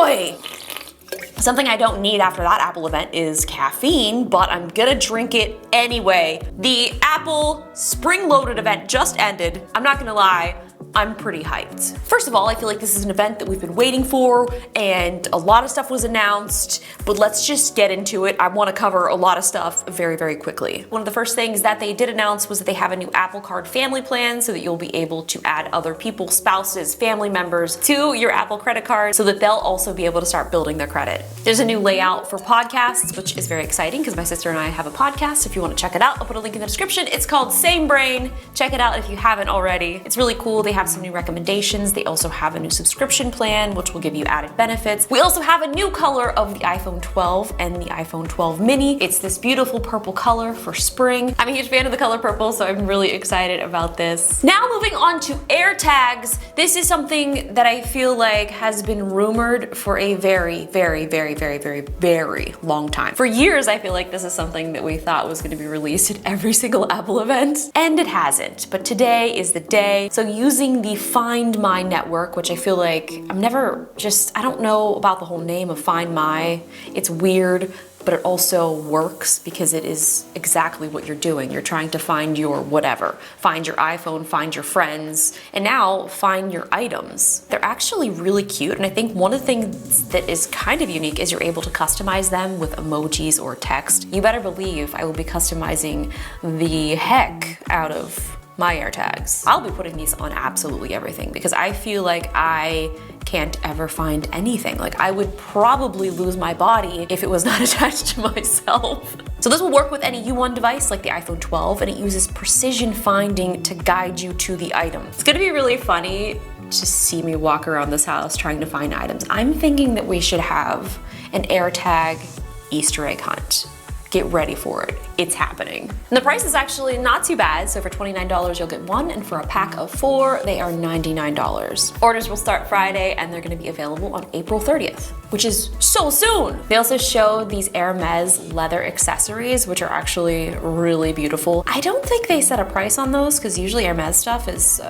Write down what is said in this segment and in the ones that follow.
boy! Something I don't need after that Apple event is caffeine, but I'm gonna drink it anyway. The Apple spring-loaded event just ended. I'm not gonna lie, I'm pretty hyped. First of all, I feel like this is an event that we've been waiting for, and a lot of stuff was announced, but let's just get into it. I wanna cover a lot of stuff very, very quickly. One of the first things that they did announce was that they have a new Apple Card family plan so that you'll be able to add other people, spouses, family members to your Apple credit card so that they'll also be able to start building their credit. There's a new layout for podcasts, which is very exciting because my sister and I have a podcast. If you wanna check it out, I'll put a link in the description. It's called Same Brain. Check it out if you haven't already. It's really cool. They have some new recommendations. They also have a new subscription plan, which will give you added benefits. We also have a new color of the iPhone 12 and the iPhone 12 mini. It's this beautiful purple color for spring. I'm a huge fan of the color purple, so I'm really excited about this. Now moving on to AirTags. This is something that I feel like has been rumored for a very, very, very, very, very, very long time. For years, I feel like this is something that we thought was going to be released at every single Apple event, and it hasn't. But today is the day. So using the Find My network, which I feel like I don't know about the whole name of Find My. It's weird, but it also works because it is exactly what you're doing. You're trying to find your whatever. Find your iPhone, find your friends, and now find your items. They're actually really cute, and I think one of the things that is kind of unique is you're able to customize them with emojis or text. You better believe I will be customizing the heck out of my AirTags. I'll be putting these on absolutely everything because I feel like I can't ever find anything. Like I would probably lose my body if it was not attached to myself. So this will work with any U1 device like the iPhone 12, and it uses precision finding to guide you to the item. It's gonna be really funny to see me walk around this house trying to find items. I'm thinking that we should have an AirTag Easter egg hunt. Get ready for it. It's happening. And the price is actually not too bad. So for $29, you'll get one, and for a pack of 4, they are $99. Orders will start Friday, and they're gonna be available on April 30th, which is so soon. They also showed these Hermes leather accessories, which are actually really beautiful. I don't think they set a price on those because usually Hermes stuff is,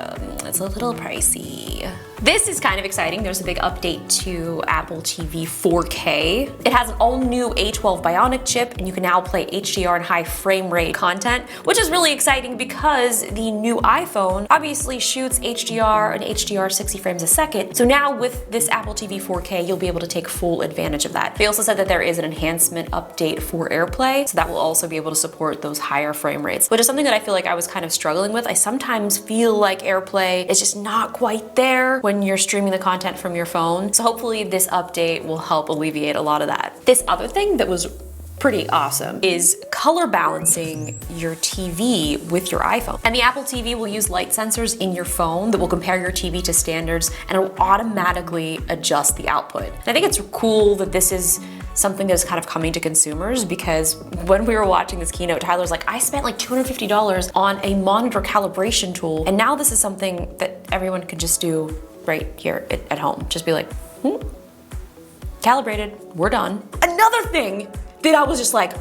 it's a little pricey. This is kind of exciting. There's a big update to Apple TV 4K. It has an all-new A12 Bionic chip, and you can now play HDR and high frame rate content, which is really exciting because the new iPhone obviously shoots HDR and HDR 60 frames a second. So now with this Apple TV 4K, you'll be able to take full advantage of that. They also said that there is an enhancement update for AirPlay, so that will also be able to support those higher frame rates, which is something that I feel like I was kind of struggling with. I sometimes feel like AirPlay is just not quite there when you're streaming the content from your phone. So hopefully this update will help alleviate a lot of that. This other thing that was pretty awesome is color balancing your TV with your iPhone. And the Apple TV will use light sensors in your phone that will compare your TV to standards, and it will automatically adjust the output. And I think it's cool that this is something that's kind of coming to consumers, because when we were watching this keynote, Tyler's like, I spent like $250 on a monitor calibration tool, and now this is something that everyone can just do right here at home. Just be like, calibrated, we're done. Another thing that I was just like,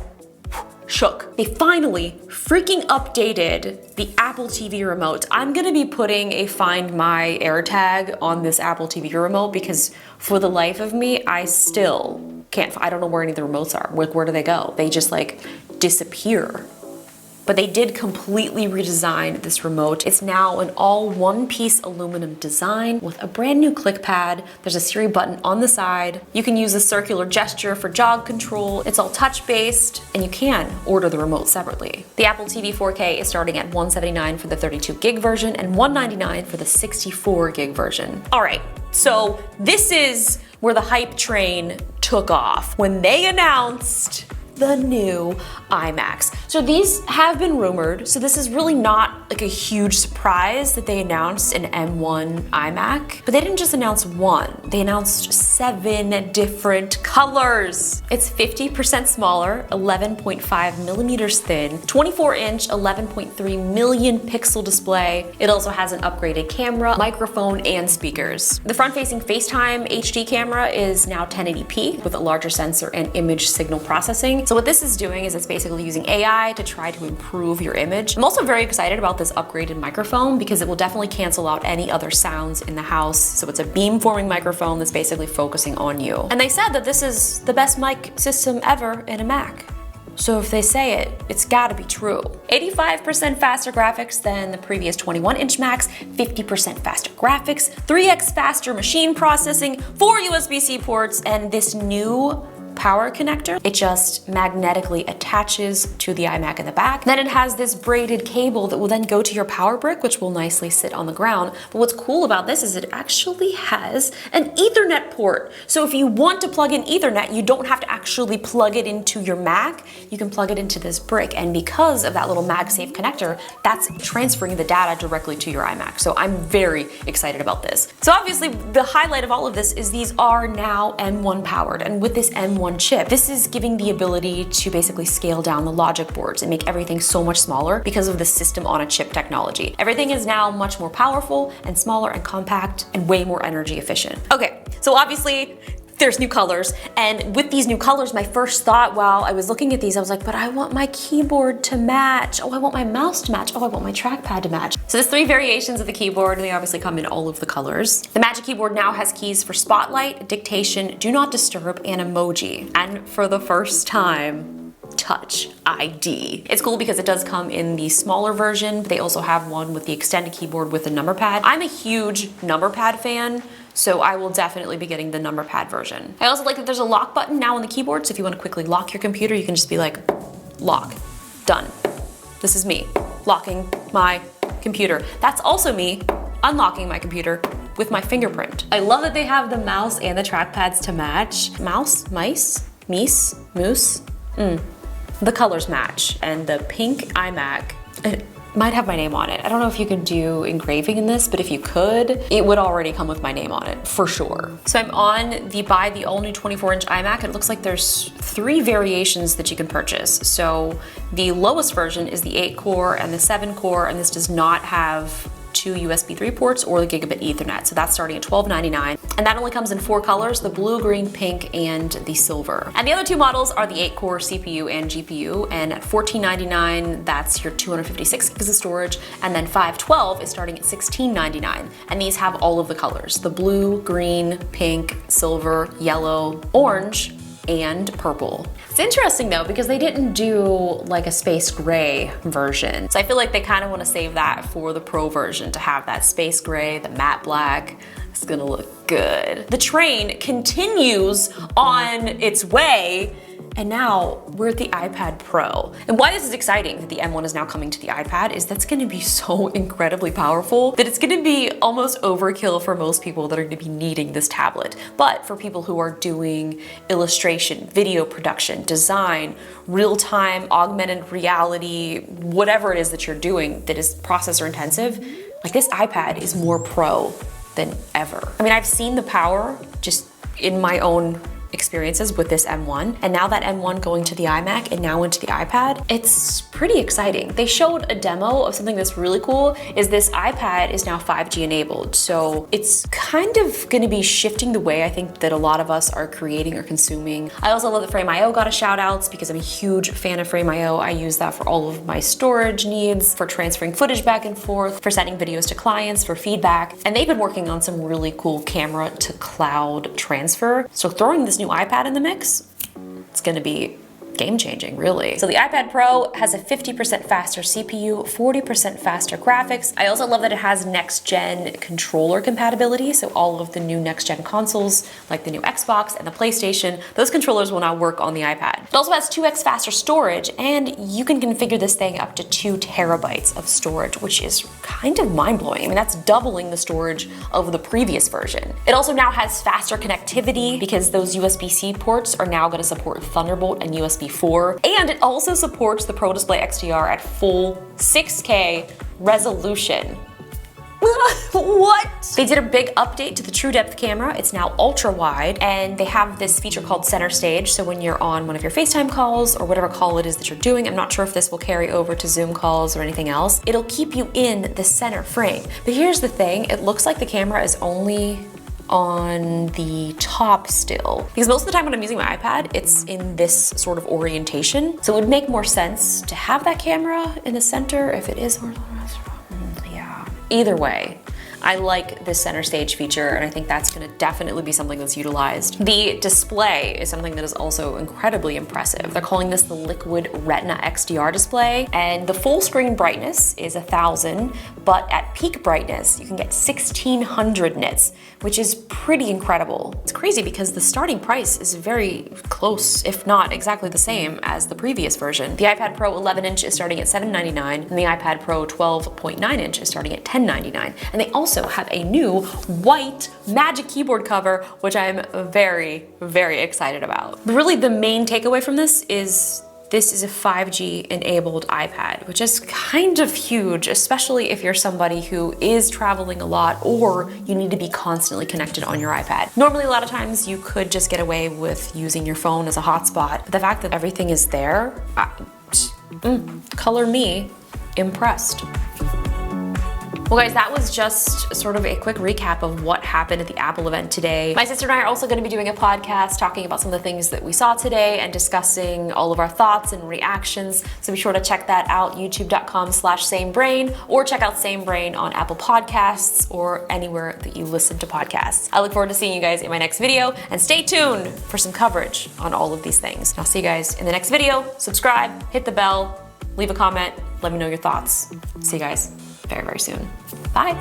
shook. They finally freaking updated the Apple TV remote. I'm gonna be putting a Find My AirTag on this Apple TV remote because for the life of me, I still can't, I don't know where any of the remotes are. Where do they go? They just like disappear. But they did completely redesign this remote. It's now an all one-piece aluminum design with a brand new click pad. There's a Siri button on the side. You can use a circular gesture for jog control. It's all touch-based, and you can order the remote separately. The Apple TV 4K is starting at $179 for the 32 gig version and $199 for the 64 gig version. All right, so this is where the hype train took off when they announced the new iMac's. So these have been rumored, so this is really not like a huge surprise that they announced an M1 iMac, but they didn't just announce one, they announced 7 different colors. It's 50% smaller, 11.5 millimeters thin, 24-inch, 11.3 million pixel display. It also has an upgraded camera, microphone, and speakers. The front-facing FaceTime HD camera is now 1080p with a larger sensor and image signal processing. So what this is doing is it's basically using AI to try to improve your image. I'm also very excited about this upgraded microphone because it will definitely cancel out any other sounds in the house. So it's a beam-forming microphone that's basically focusing on you. And they said that this is the best mic system ever in a Mac. So if they say it, it's gotta be true. 85% faster graphics than the previous 21-inch Macs, 50% faster graphics, 3x faster machine processing, 4 USB-C ports, and this new power connector. It just magnetically attaches to the iMac in the back. Then it has this braided cable that will then go to your power brick, which will nicely sit on the ground. But what's cool about this is it actually has an Ethernet port. So if you want to plug in Ethernet, you don't have to actually plug it into your Mac. You can plug it into this brick. And because of that little MagSafe connector, that's transferring the data directly to your iMac. So I'm very excited about this. So obviously the highlight of all of this is these are now M1 powered. And with this M1 chip, this is giving the ability to basically scale down the logic boards and make everything so much smaller because of the system on a chip technology. Everything is now much more powerful and smaller and compact and way more energy efficient. Okay, so obviously there's new colors, and with these new colors, my first thought while I was looking at these, I was like, but I want my keyboard to match. Oh, I want my mouse to match. Oh, I want my trackpad to match. So there's 3 variations of the keyboard, and they obviously come in all of the colors. The Magic Keyboard now has keys for spotlight, dictation, do not disturb, and emoji. And for the first time, Touch ID. It's cool because it does come in the smaller version, but they also have one with the extended keyboard with a number pad. I'm a huge number pad fan, so I will definitely be getting the number pad version. I also like that there's a lock button now on the keyboard, so if you want to quickly lock your computer, you can just be like, lock, done. This is me locking my computer. That's also me unlocking my computer with my fingerprint. I love that they have the mouse and the trackpads to match. Mouse, mice, meese, moose. The colors match, and the pink iMac, it might have my name on it. I don't know if you can do engraving in this, but if you could, it would already come with my name on it, for sure. So I'm on the buy the all new 24-inch iMac. It looks like there's 3 variations that you can purchase. So the lowest version is the 8-core and the 7-core, and this does not have 2 USB 3 ports or the gigabit Ethernet. So that's starting at $12.99. And that only comes in 4 colors, the blue, green, pink, and the silver. And the other 2 models are the 8-core CPU and GPU. And at $14.99, that's your 256 gigs of storage. And then 512 is starting at $16.99. And these have all of the colors, the blue, green, pink, silver, yellow, orange, and purple. It's interesting though, because they didn't do like a space gray version. So I feel like they kind of want to save that for the Pro version to have that space gray, the matte black. It's gonna look good. The train continues on its way, and now we're at the iPad Pro. And why this is exciting that the M1 is now coming to the iPad is that's gonna be so incredibly powerful that it's gonna be almost overkill for most people that are gonna be needing this tablet. But for people who are doing illustration, video production, design, real-time augmented reality, whatever it is that you're doing that is processor intensive, like this iPad is more pro than ever. I mean, I've seen the power just in my own experiences with this M1, and now that M1 going to the iMac and now into the iPad, it's pretty exciting. They showed a demo of something that's really cool, is this iPad is now 5G enabled. So it's kind of gonna be shifting the way I think that a lot of us are creating or consuming. I also love that Frame.io got a shout outs because I'm a huge fan of Frame.io. I use that for all of my storage needs, for transferring footage back and forth, for sending videos to clients, for feedback. And they've been working on some really cool camera to cloud transfer. So throwing this new iPad in the mix, it's gonna be game-changing, really. So the iPad Pro has a 50% faster CPU, 40% faster graphics. I also love that it has next-gen controller compatibility, so all of the new next-gen consoles, like the new Xbox and the PlayStation, those controllers will now work on the iPad. It also has 2x faster storage, and you can configure this thing up to 2 terabytes of storage, which is kind of mind-blowing. I mean, that's doubling the storage of the previous version. It also now has faster connectivity because those USB-C ports are now gonna support Thunderbolt and USB 4, and it also supports the Pro Display XDR at full 6K resolution. What? They did a big update to the True Depth camera. It's now ultra wide, and they have this feature called Center Stage. So when you're on one of your FaceTime calls or whatever call it is that you're doing, I'm not sure if this will carry over to Zoom calls or anything else, it'll keep you in the center frame. But here's the thing, it looks like the camera is only on the top still. Because most of the time when I'm using my iPad, it's in this sort of orientation. So it would make more sense to have that camera in the center if it is, yeah. Either way, I like this center stage feature, and I think that's gonna definitely be something that's utilized. The display is something that is also incredibly impressive. They're calling this the Liquid Retina XDR display, and the full screen brightness is 1000, but at peak brightness, you can get 1600 nits, which is pretty incredible. It's crazy because the starting price is very close, if not exactly the same as the previous version. The iPad Pro 11-inch is starting at $799, and the iPad Pro 12.9-inch is starting at $1099. And they also have a new white Magic Keyboard cover, which I'm very, very excited about. But really the main takeaway from this is a 5G enabled iPad, which is kind of huge, especially if you're somebody who is traveling a lot or you need to be constantly connected on your iPad. Normally, a lot of times you could just get away with using your phone as a hotspot, but the fact that everything is there, color me impressed. Well guys, that was just sort of a quick recap of what happened at the Apple event today. My sister and I are also going to be doing a podcast talking about some of the things that we saw today and discussing all of our thoughts and reactions. So be sure to check that out, youtube.com/samebrain, or check out Same Brain on Apple Podcasts or anywhere that you listen to podcasts. I look forward to seeing you guys in my next video, and stay tuned for some coverage on all of these things. I'll see you guys in the next video. Subscribe, hit the bell, leave a comment, let me know your thoughts. See you guys very, very soon. Bye.